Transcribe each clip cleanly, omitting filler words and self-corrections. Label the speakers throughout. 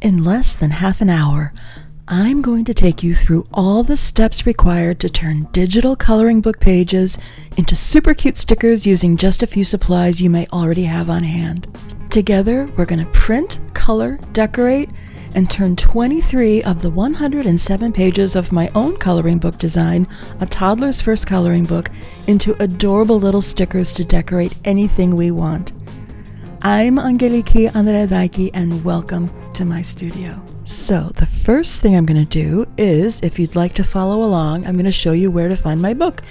Speaker 1: In less than half an hour, I'm going to take you through all the steps required to turn digital coloring book pages into super cute stickers using just a few supplies you may already have on hand. Together, we're going to print, color, decorate, and turn 23 of the 107 pages of my own coloring book design, A Toddler's First Coloring Book, into adorable little stickers to decorate anything we want. I'm Angeliki Andreadaki, and welcome to my studio. So the first thing I'm going to do is, if you'd like to follow along, I'm going to show you where to find my book.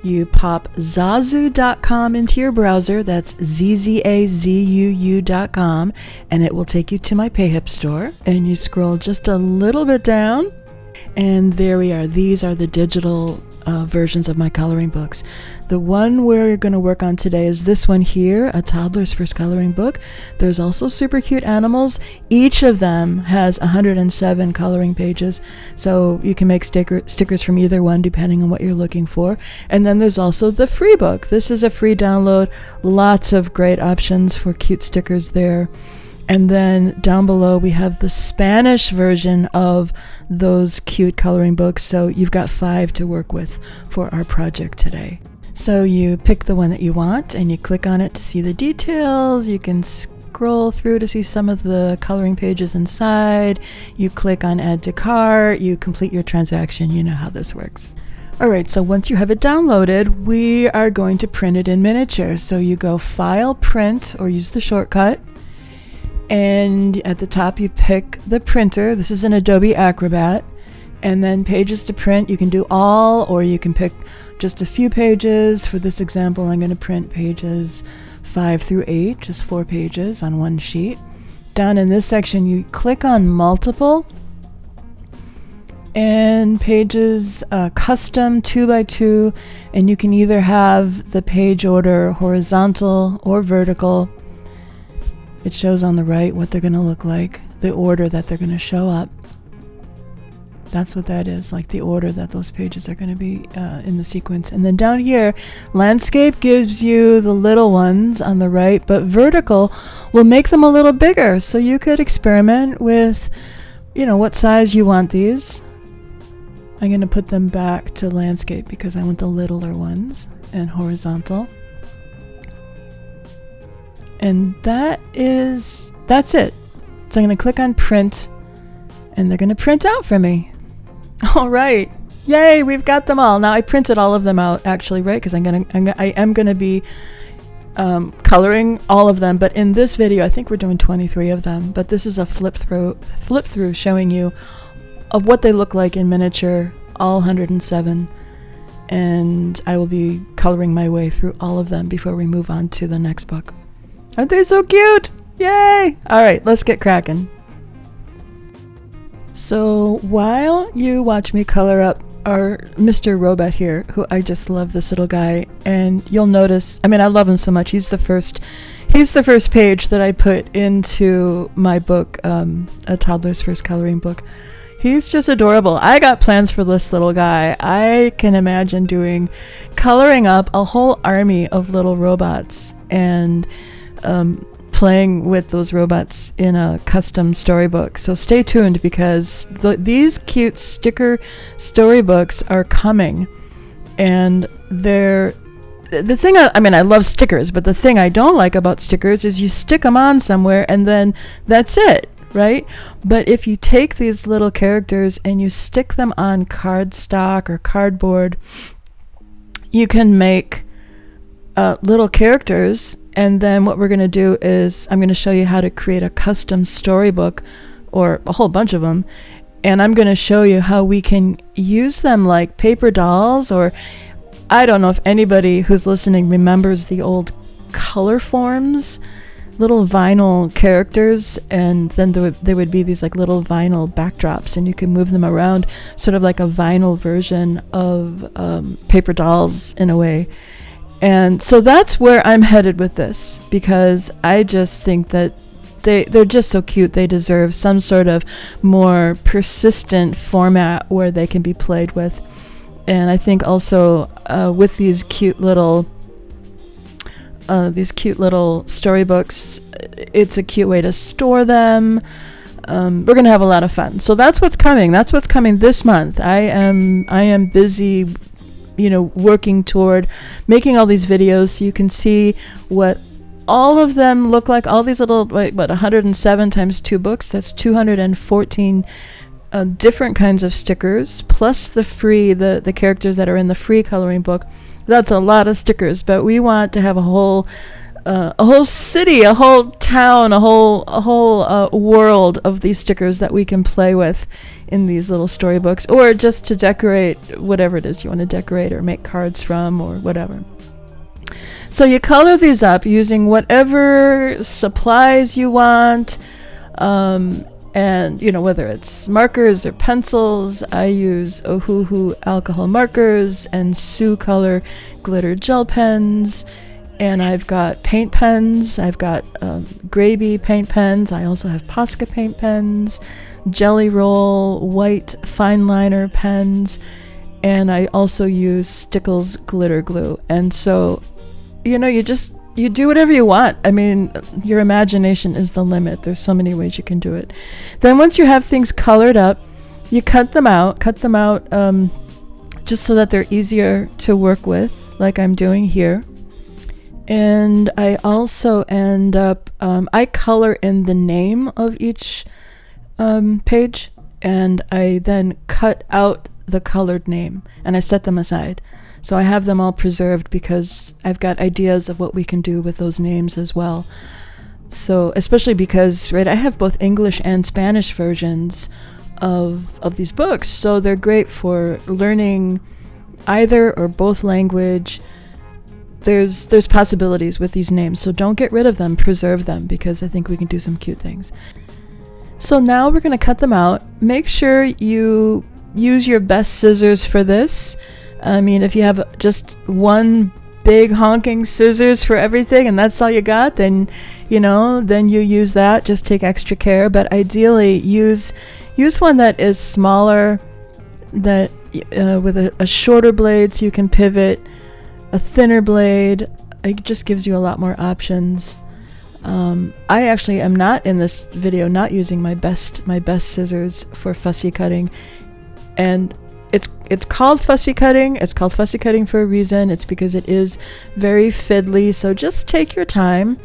Speaker 1: You pop Zzazuu.com into your browser, that's Zzazuu.com, and it will take you to my PayHip store. And you scroll just a little bit down, and there we are. These are the digital versions of my coloring books. The one we're going to work on today is this one here, A Toddler's First Coloring Book. There's also super cute animals. Each of them has 107 coloring pages, so you can make stickers from either one depending on what you're looking for. And then there's also the free book. This is a free download. Lots of great options for cute stickers there. And then down below we have the Spanish version of those cute coloring books, so you've got 5 to work with for our project today. So you pick the one that you want and you click on it to see the details. You can scroll through to see some of the coloring pages inside. You click on Add to Cart, you complete your transaction. You know how this works. Alright, so once you have it downloaded, we are going to print it in miniature. So you go File, Print, or use the shortcut. And at the top you pick the printer. This is an Adobe Acrobat. And then pages to print, you can do all, or you can pick just a few pages. For this example, I'm going to print pages 5 through 8, just 4 pages on one sheet. Down in this section, you click on Multiple, and pages custom 2x2, and you can either have the page order horizontal or vertical. It shows on the right what they're going to look like, the order that they're going to show up. That's what that is, like the order that those pages are going to be in the sequence. And then down here, landscape gives you the little ones on the right, but vertical will make them a little bigger. So you could experiment with, what size you want these. I'm going to put them back to landscape because I want the littler ones, and horizontal. And that's it. So I'm going to click on print, and they're going to print out for me. All right. Yay, we've got them all. Now I printed all of them out actually, right? Because I am going to be coloring all of them. But in this video, I think we're doing 23 of them. But this is a flip through showing you of what they look like in miniature, all 107. And I will be coloring my way through all of them before we move on to the next book. Aren't they so cute? Yay! All right, let's get cracking. So while you watch me color up our Mr. Robot here, who I just love, this little guy, and you'll notice, I love him so much. He's the first page that I put into my book, A Toddler's First Coloring Book. He's just adorable. I got plans for this little guy. I can imagine coloring up a whole army of little robots and playing with those robots in a custom storybook. So stay tuned, because these cute sticker storybooks are coming. And I love stickers, but the thing I don't like about stickers is you stick them on somewhere and then that's it, right? But if you take these little characters and you stick them on cardstock or cardboard, you can make little characters. And then what we're going to do is I'm going to show you how to create a custom storybook, or a whole bunch of them. And I'm going to show you how we can use them like paper dolls, or I don't know if anybody who's listening remembers the old color forms, little vinyl characters, and then there would be these like little vinyl backdrops, and you can move them around, sort of like a vinyl version of paper dolls in a way. And so that's where I'm headed with this, because I just think that they're just so cute. They deserve some sort of more persistent format where they can be played with. And I think also with these cute little storybooks, it's a cute way to store them. we're gonna have a lot of fun. So that's what's coming. That's what's coming this month. I am busy, working toward making all these videos so you can see what all of them look like. All these little 107 times 2 books. That's 214 different kinds of stickers, plus the characters that are in the free coloring book. That's a lot of stickers, but we want to have a whole city, a whole town, a whole world of these stickers that we can play with in these little storybooks, or just to decorate whatever it is you want to decorate or make cards from or whatever. So you color these up using whatever supplies you want, and whether it's markers or pencils. I use Ohuhu alcohol markers and Soucolor glitter gel pens. And I've got paint pens. I've got Grabie paint pens. I also have Posca paint pens, Jelly Roll white fineliner pens, and I also use Stickles glitter glue. And so, you do whatever you want. I mean, your imagination is the limit. There's so many ways you can do it. Then once you have things colored up, you cut them out just so that they're easier to work with, like I'm doing here. And I also end up, I color in the name of each page, and I then cut out the colored name, and I set them aside. So I have them all preserved because I've got ideas of what we can do with those names as well. So especially because, I have both English and Spanish versions of these books, so they're great for learning either or both language. There's possibilities with these names, so don't get rid of them, preserve them, because I think we can do some cute things. So now we're going to cut them out. Make sure you use your best scissors for this. I mean, if you have just one big honking scissors for everything and that's all you got, then you use that. Just take extra care, but ideally use one that is smaller, that with a shorter blade so you can pivot. A thinner blade, it just gives you a lot more options. I actually am not in this video not using my best scissors for fussy cutting, and it's called fussy cutting. It's called fussy cutting for a reason. It's because it is very fiddly. So just take your time.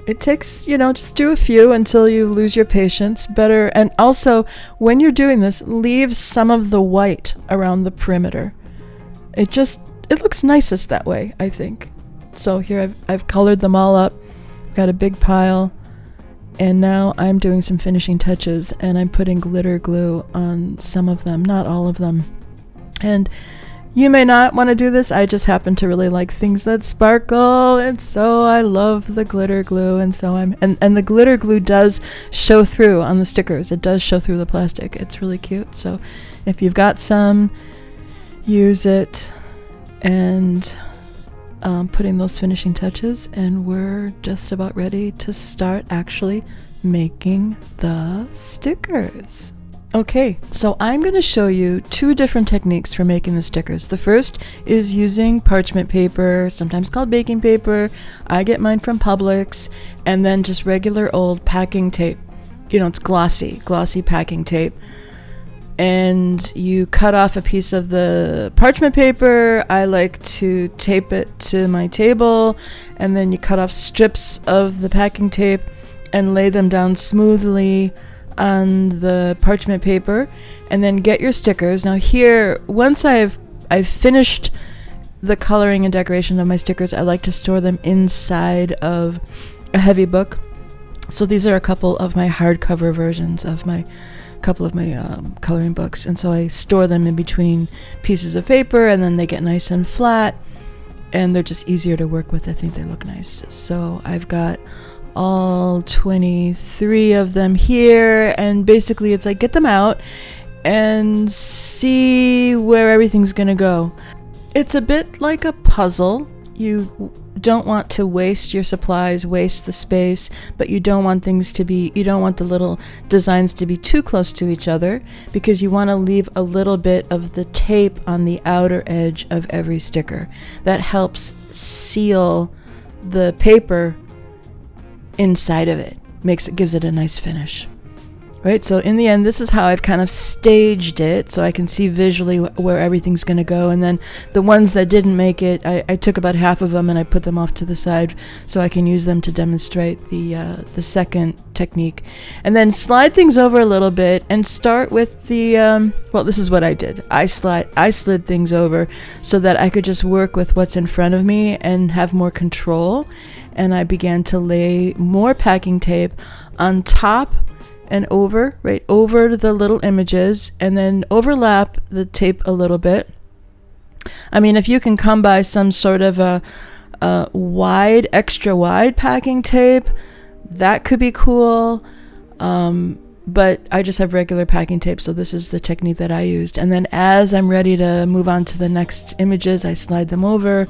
Speaker 1: It takes, just do a few until you lose your patience. Better, and also when you're doing this, leave some of the white around the perimeter. It looks nicest that way, I think. So here I've colored them all up. I've got a big pile. And now I'm doing some finishing touches, and I'm putting glitter glue on some of them, not all of them. And you may not want to do this. I just happen to really like things that sparkle, and so I love the glitter glue. And so and the glitter glue does show through on the stickers. It does show through the plastic. It's really cute. So if you've got some, use it. And putting those finishing touches, and we're just about ready to start actually making the stickers. Okay, so I'm going to show you 2 different techniques for making the stickers. The first is using parchment paper, sometimes called baking paper. I get mine from Publix, and then just regular old packing tape. It's glossy packing tape. And you cut off a piece of the parchment paper. I like to tape it to my table, and then you cut off strips of the packing tape and lay them down smoothly on the parchment paper, and then get your stickers. Now here, once I've finished the coloring and decoration of my stickers, I like to store them inside of a heavy book. So these are a couple of my hardcover versions of my coloring books, and so I store them in between pieces of paper, and then they get nice and flat, and they're just easier to work with. I think they look nice. So I've got all 23 of them here, and basically it's like, get them out and see where everything's gonna go. It's a bit like a puzzle. You don't want to waste your supplies, waste the space, but you don't want the little designs to be too close to each other, because you want to leave a little bit of the tape on the outer edge of every sticker. That helps seal the paper inside of it. Gives it a nice finish. right? So in the end, this is how I've kind of staged it, so I can see visually where everything's going to go. And then the ones that didn't make it, I took about half of them and I put them off to the side so I can use them to demonstrate the second technique. And then slide things over a little bit and start with the, well, this is what I did. I slid things over so that I could just work with what's in front of me and have more control. And I began to lay more packing tape on top and over, right over the little images, and then overlap the tape a little bit. I mean, if you can come by some sort of a wide, extra wide packing tape, that could be cool. But I just have regular packing tape, so this is the technique that I used. And then as I'm ready to move on to the next images, I slide them over,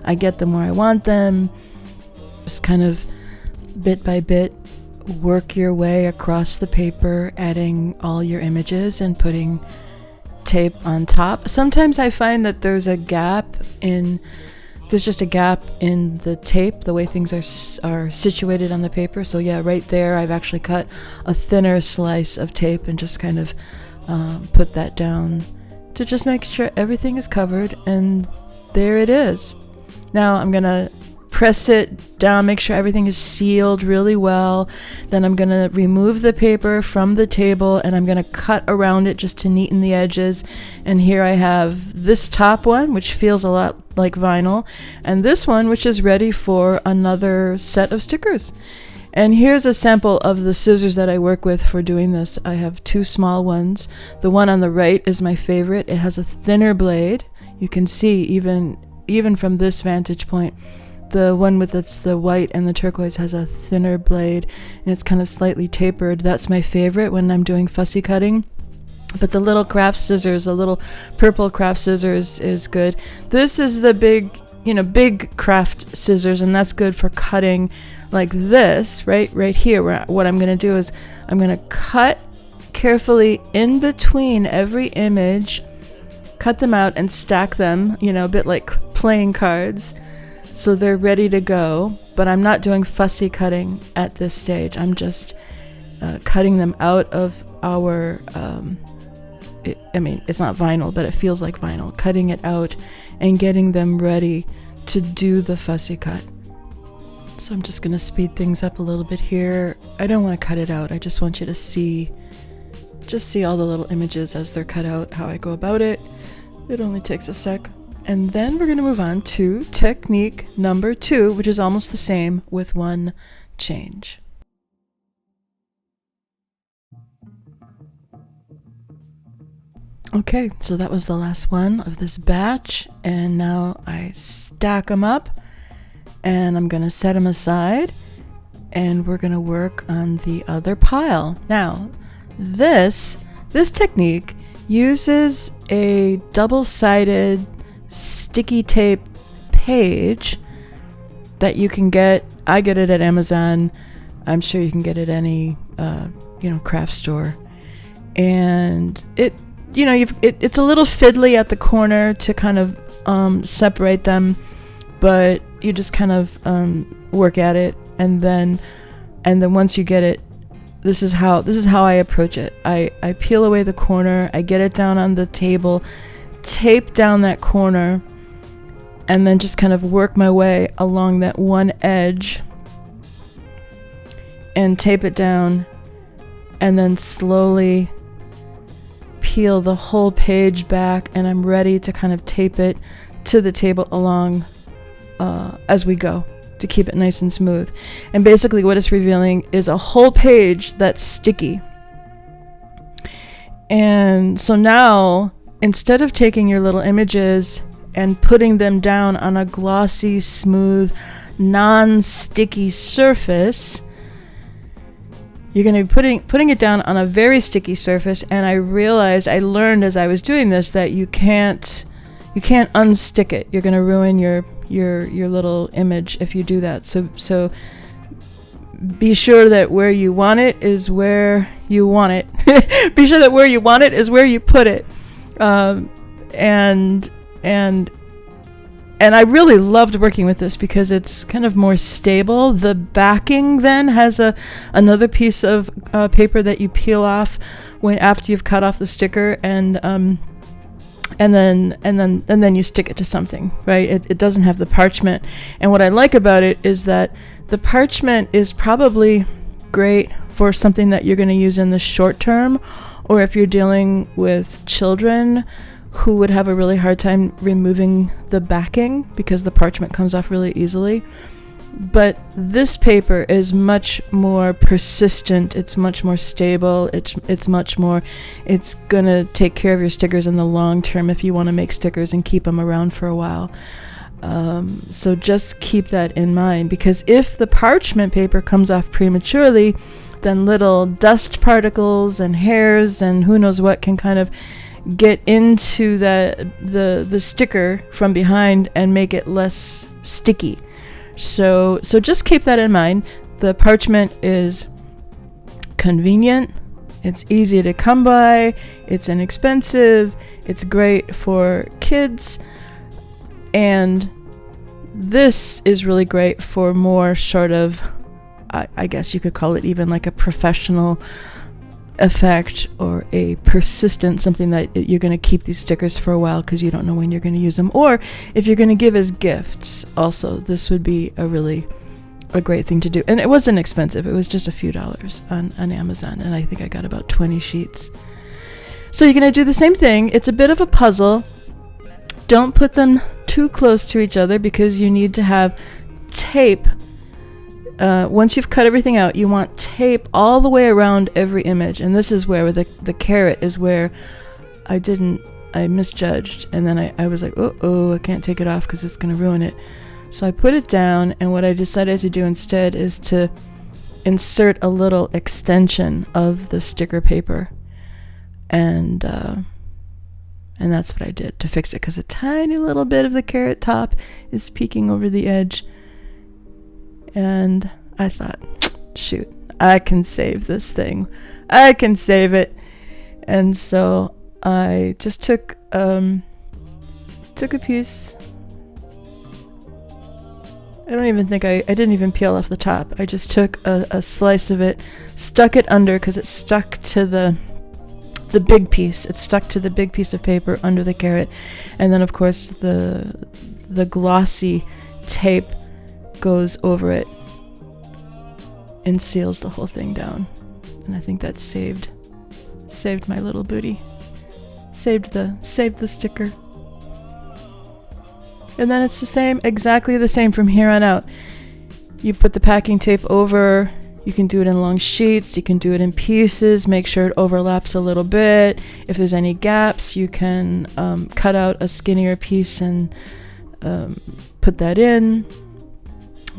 Speaker 1: I get them where I want them, just kind of bit by bit work your way across the paper, adding all your images and putting tape on top. Sometimes I find that there's just a gap in the tape, the way things are situated on the paper. So yeah, right there I've actually cut a thinner slice of tape and just kind of put that down to just make sure everything is covered, and there it is. Now I'm gonna press it down, make sure everything is sealed really well. Then I'm going to remove the paper from the table and I'm going to cut around it just to neaten the edges. And here I have this top one, which feels a lot like vinyl, and this one, which is ready for another set of stickers. And here's a sample of the scissors that I work with for doing this. I have two small ones. The one on the right is my favorite. It has a thinner blade. You can see even from this vantage point, the one with the white and the turquoise has a thinner blade, and it's kind of slightly tapered. That's my favorite when I'm doing fussy cutting. But the little craft scissors, the little purple craft scissors, is good. This is the big craft scissors, and that's good for cutting like this, right here. Where what I'm going to do is I'm going to cut carefully in between every image, cut them out and stack them, a bit like playing cards, so they're ready to go. But I'm not doing fussy cutting at this stage. I'm just cutting them out of our, it's not vinyl, but it feels like vinyl. Cutting it out and getting them ready to do the fussy cut. So I'm just going to speed things up a little bit here. I don't want to cut it out. I just want you to see all the little images as they're cut out, how I go about it. It only takes a sec. And then we're going to move on to technique number 2, which is almost the same with one change. Okay, so that was the last one of this batch, and now I stack them up, and I'm going to set them aside, and we're going to work on the other pile. Now, this technique uses a double-sided sticky tape page that you can get. I get it at Amazon. I'm sure you can get it at any craft store. And it's a little fiddly at the corner to kind of separate them, but you just kind of work at it, and then once you get it, this is how I approach it. I peel away the corner, I get it down on the table, tape down that corner, and then just kind of work my way along that one edge and tape it down, and then slowly peel the whole page back, and I'm ready to kind of tape it to the table along as we go, to keep it nice and smooth. And basically what it's revealing is a whole page that's sticky. And so now, instead of taking your little images and putting them down on a glossy, smooth, non-sticky surface, you're going to be putting it down on a very sticky surface. And I learned as I was doing this that you can't unstick it. You're going to ruin your little image if you do that. So be sure that where you want it is where you want it. Be sure that where you want it is where you put it. And And I really loved working with this because it's kind of more stable. The backing then has another piece of paper that you peel off after you've cut off the sticker, and then you stick it to something, right? It doesn't have the parchment. And what I like about it is that the parchment is probably great for something that you're going to use in the short term, or if you're dealing with children who would have a really hard time removing the backing because the parchment comes off really easily. But this paper is much more persistent. It's much more stable. It's gonna take care of your stickers in the long term if you want to make stickers and keep them around for a while. So just keep that in mind, because if the parchment paper comes off prematurely, then little dust particles and hairs and who knows what can kind of get into the sticker from behind and make it less sticky. So just keep that in mind. The parchment is convenient, it's easy to come by, it's inexpensive, it's great for kids, and this is really great for more sort of, I guess you could call it even like a professional effect, or a persistent, something that you're going to keep these stickers for a while because you don't know when you're going to use them. Or if you're going to give as gifts also, this would be a great thing to do. And it wasn't expensive. It was just a few dollars on Amazon, and I think I got about 20 sheets. So you're going to do the same thing. It's a bit of a puzzle. Don't put them too close to each other because you need to have tape. Once you've cut everything out, you want tape all the way around every image. And this is where the carrot is where I misjudged. And then I was like, oh, I can't take it off because it's going to ruin it. So I put it down, and what I decided to do instead is to insert a little extension of the sticker paper. And that's what I did to fix it, because a tiny little bit of the carrot top is peeking over the edge. And I thought, shoot, I can save this thing. I can save it. And so I just took a piece. I don't even think I didn't even peel off the top. I just took a slice of it, stuck it under, because it stuck to the big piece. It stuck to the big piece of paper under the carrot. And then, of course, the glossy tape goes over it and seals the whole thing down. And I think that saved my little booty. Saved the sticker. And then it's exactly the same from here on out. You put the packing tape over. You can do it in long sheets. You can do it in pieces. Make sure it overlaps a little bit. If there's any gaps, you can cut out a skinnier piece and put that in,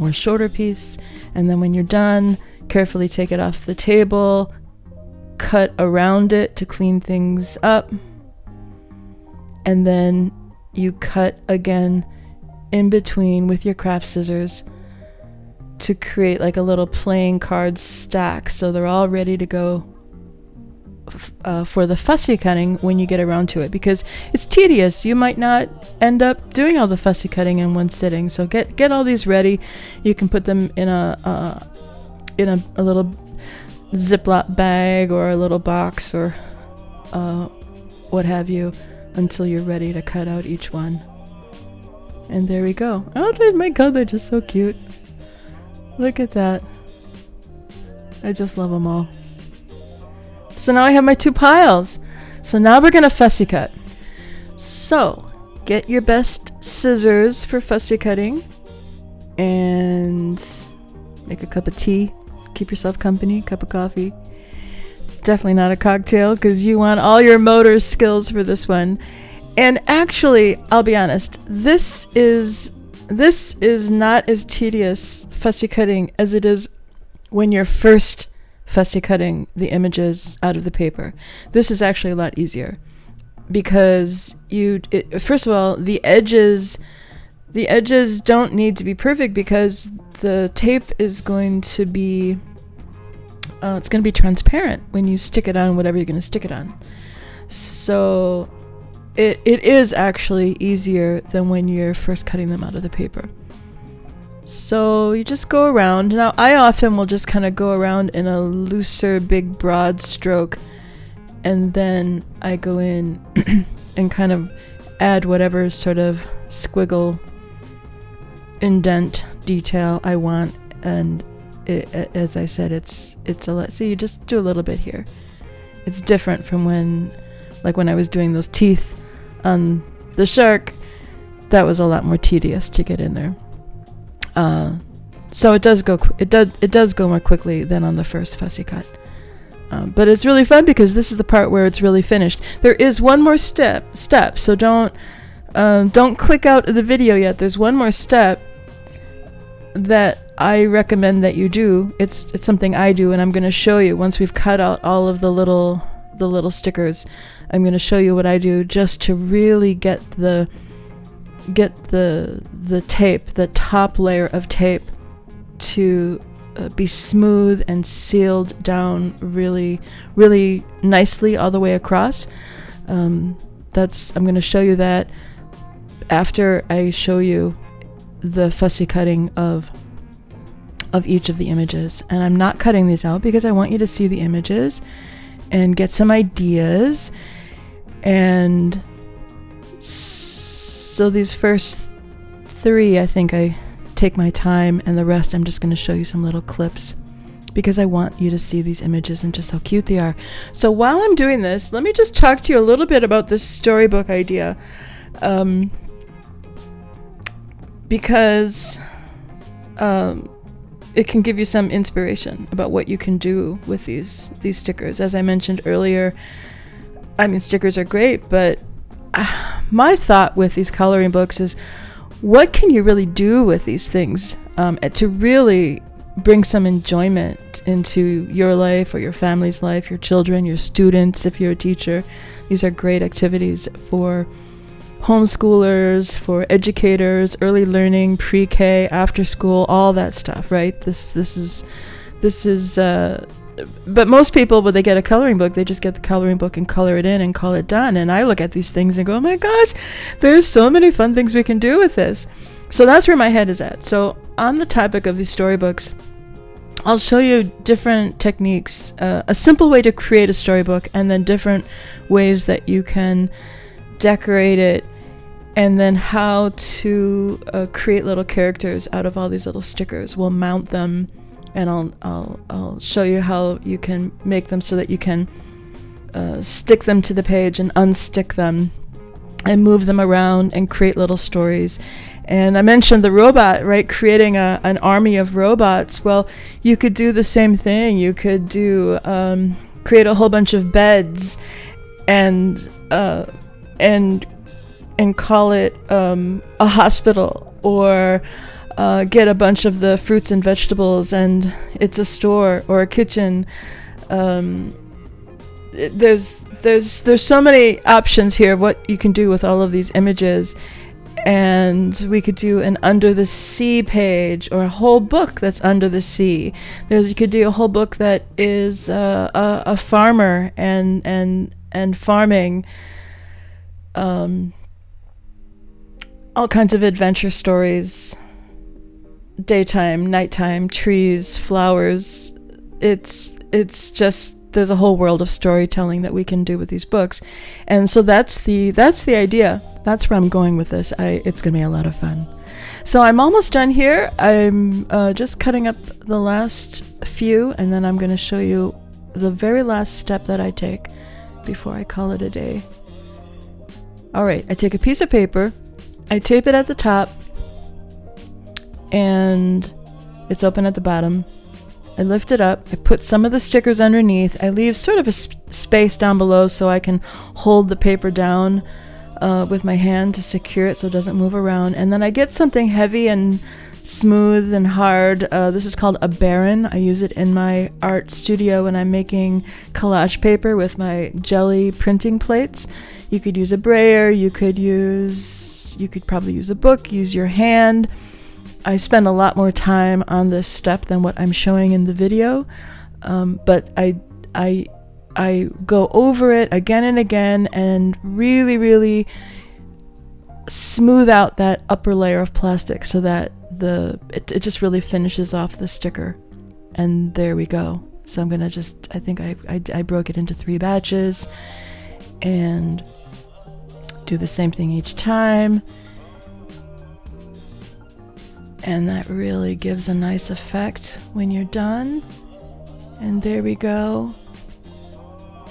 Speaker 1: or a shorter piece. And then when you're done, carefully take it off the table, cut around it to clean things up, and then you cut again in between with your craft scissors to create like a little playing card stack, so they're all ready to go for the fussy cutting when you get around to it, because it's tedious. You might not end up doing all the fussy cutting in one sitting, so get all these ready. You can put them in a little Ziploc bag or a little box or what have you, until you're ready to cut out each one. And there we go. Oh my god, they're just so cute. Look at that. I just love them all. So now I have my two piles. So now we're gonna fussy cut. So get your best scissors for fussy cutting and make a cup of tea. Keep yourself company, cup of coffee. Definitely not a cocktail, because you want all your motor skills for this one. And actually, I'll be honest, this is not as tedious fussy cutting as it is when you're first fussy cutting the images out of the paper. This is actually a lot easier, because first of all, the edges don't need to be perfect, because the tape is going to be it's going to be transparent when you stick it on whatever you're going to stick it on. So it is actually easier than when you're first cutting them out of the paper. So you just go around. Now I often will just kind of go around in a looser, big, broad stroke, and then I go in and kind of add whatever sort of squiggle, indent, detail I want. And as I said, it's a lot. So you just do a little bit here. It's different from when I was doing those teeth on the shark. That was a lot more tedious to get in there. So it does go more quickly than on the first fussy cut. But it's really fun because this is the part where it's really finished. There is one more step. So don't click out of the video yet. There's one more step that I recommend that you do. It's something I do, and I'm going to show you once we've cut out all of the little stickers. I'm going to show you what I do just to really get the tape, the top layer of tape, to be smooth and sealed down really, really nicely all the way across. I'm going to show you that after I show you the fussy cutting of each of the images. And I'm not cutting these out because I want you to see the images and get some ideas. And so these first 3, I think I take my time, and the rest I'm just going to show you some little clips because I want you to see these images and just how cute they are. So while I'm doing this, let me just talk to you a little bit about this storybook idea, because it can give you some inspiration about what you can do with these stickers. As I mentioned earlier, I mean, stickers are great, but my thought with these coloring books is, what can you really do with these things to really bring some enjoyment into your life or your family's life, your children, your students, if you're a teacher. These are great activities for homeschoolers, for educators, early learning, pre-K, after school, all that stuff, right? This is but most people, when they get a coloring book, they just get the coloring book and color it in and call it done. And I look at these things and go, oh my gosh, there's so many fun things we can do with this. So that's where my head is at. So on the topic of these storybooks, I'll show you different techniques, a simple way to create a storybook, and then different ways that you can decorate it, and then how to create little characters out of all these little stickers. We'll mount them, and I'll show you how you can make them so that you can stick them to the page and unstick them and move them around and create little stories. And I mentioned the robot, right? Creating an army of robots. Well, you could do the same thing. You could do create a whole bunch of beds and call it a hospital, or get a bunch of the fruits and vegetables and it's a store or a kitchen. There's so many options here of what you can do with all of these images. And we could do an under the sea page, or a whole book that's under the sea. You could do a whole book that is a farmer and farming. All kinds of adventure stories, daytime, nighttime, trees, flowers. It's just, there's a whole world of storytelling that we can do with these books. And so that's the idea. That's where I'm going with this. It's going to be a lot of fun. So I'm almost done here. I'm just cutting up the last few, and then I'm going to show you the very last step that I take before I call it a day. All right, I take a piece of paper, I tape it at the top, and it's open at the bottom. I lift it up, I put some of the stickers underneath, I leave sort of a space down below so I can hold the paper down with my hand to secure it so it doesn't move around. And then I get something heavy and smooth and hard. This is called a Baron. I use it in my art studio when I'm making collage paper with my jelly printing plates. You could use a brayer, you could probably use a book, use your hand. I spend a lot more time on this step than what I'm showing in the video, but I I go over it again and again and really smooth out that upper layer of plastic so that it just really finishes off the sticker. And there we go. So I'm gonna just, I think I broke it into 3 batches and do the same thing each time. And that really gives a nice effect when you're done. And there we go.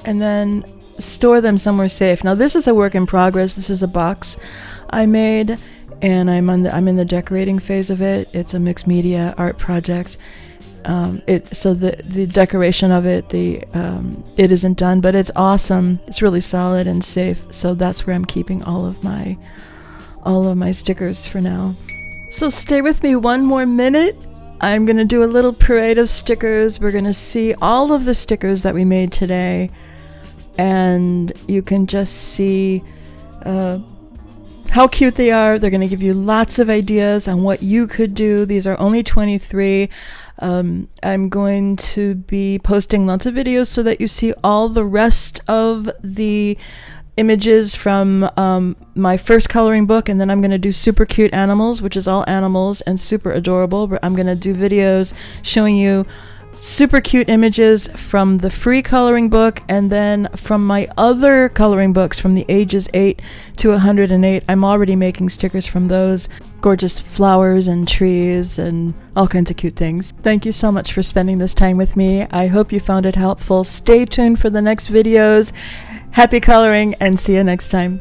Speaker 1: And then store them somewhere safe. Now this is a work in progress. This is a box I made, and I'm in the decorating phase of it. It's a mixed media art project. So the decoration of it, it isn't done, but it's awesome. It's really solid and safe. So that's where I'm keeping all of my stickers for now. So stay with me one more minute. I'm gonna do a little parade of stickers. We're gonna see all of the stickers that we made today, and you can just see how cute they are. They're gonna give you lots of ideas on what you could do. These are only 23. I'm going to be posting lots of videos so that you see all the rest of the images from my first coloring book, and then I'm going to do super cute animals, which is all animals and super adorable. But I'm going to do videos showing you super cute images from the free coloring book, and then from my other coloring books from the ages 8 to 108. I'm already making stickers from those. Gorgeous flowers and trees and all kinds of cute things. Thank you so much for spending this time with me. I hope you found it helpful. Stay tuned for the next videos. Happy coloring, and see you next time.